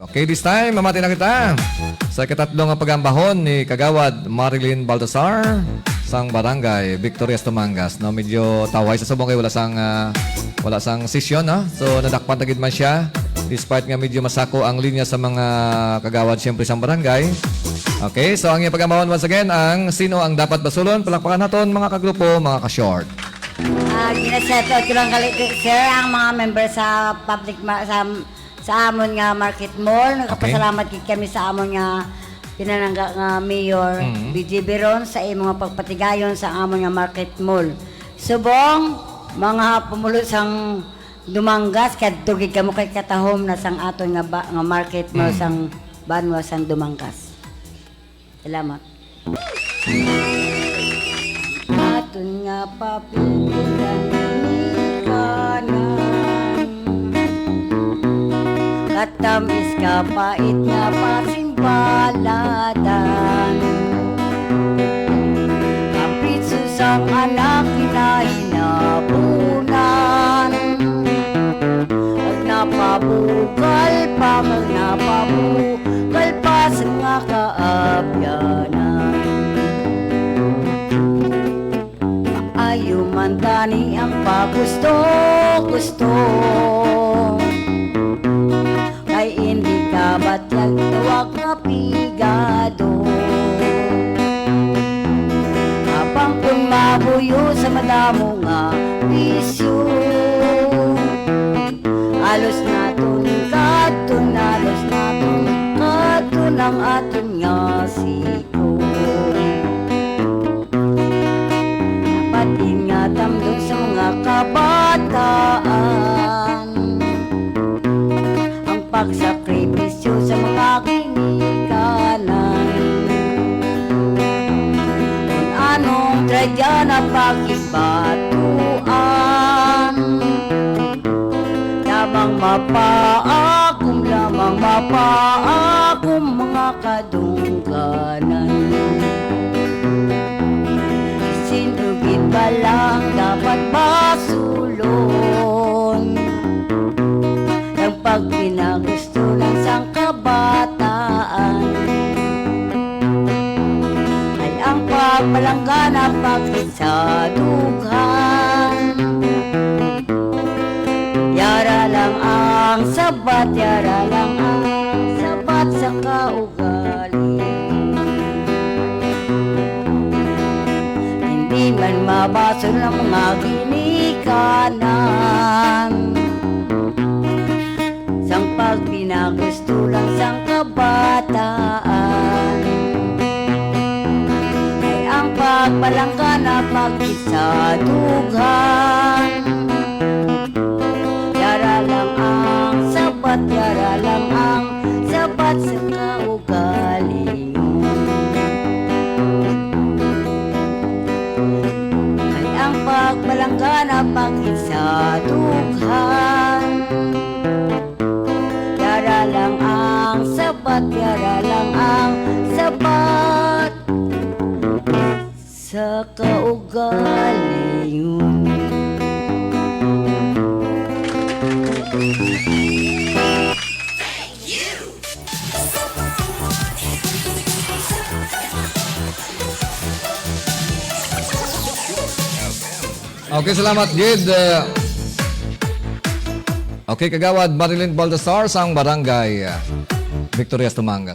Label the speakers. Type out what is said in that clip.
Speaker 1: Okay, this time, mamati na kita sa ikatatlong pagambahon ni Kagawad Marilyn Baltasar sang barangay Victorias Tumangas. No, medyo taway sa subong kay wala sang session, no? So nadakpan tagid man siya despite nga medyo masako ang linya sa mga kagawad siyempre sang barangay. Okay, so ang iyang pagambahon once again ang sino ang dapat basulon. Palakpakan naton mga kagrupo, mga ka-short.
Speaker 2: Ginasetot ko lang sir ang mga member sa public sa amon nga market mall. Nagpasalamat gid kami sa amon nga pinanangga nga mayor BG Beron sa imong mga pagpatigayon sa amon nga market mall. Subong mga pumulo sang Dumangas kadto gid kamo kay katahom na sang aton nga market mall sang Banwa sang Dumangas. Salamat. Aton nga papilian ni kanan katamis ka pait nga pasimbaladan kapit susang anak hinahinapunan ag napabugal pa mag napabugal pa sa nga kaabyanan ayuman tani ang pagusto-gusto kay hindi ka batlag tawag nga pigado habang kung mabuyo sa madamo nga bisyo alos naton kadton alos naton kadton ang aton nga siko dapat ingatam doon sa mga kabataan ang pagsakripisyo sa mga kinikanan kung anong tradya na pakibatuan lamang mapaakum mga kadungganan sinugid ba lang dapat basulon ang pagpinagusto ng sang kabataan ay ang pagpalanggan at pagkisadughan yara lang ang sabat yara lang ang sabat sa kaugali hindi man mabasol ng mga ginikanan sang pagpinagusto lang sang kabataan ay ang pagpalanggan at pagkisadughan yara lang ang sabat yara lang ang sabat sa kaugali ay ang pagpalanggan at pagkisadughan yara lang ang sabat yara lang ang sabat sa kaugalingon.
Speaker 1: Okay, salamat, Gid. Okay, Kagawad Marilyn Baltasar sang barangay Victorias Tumangas.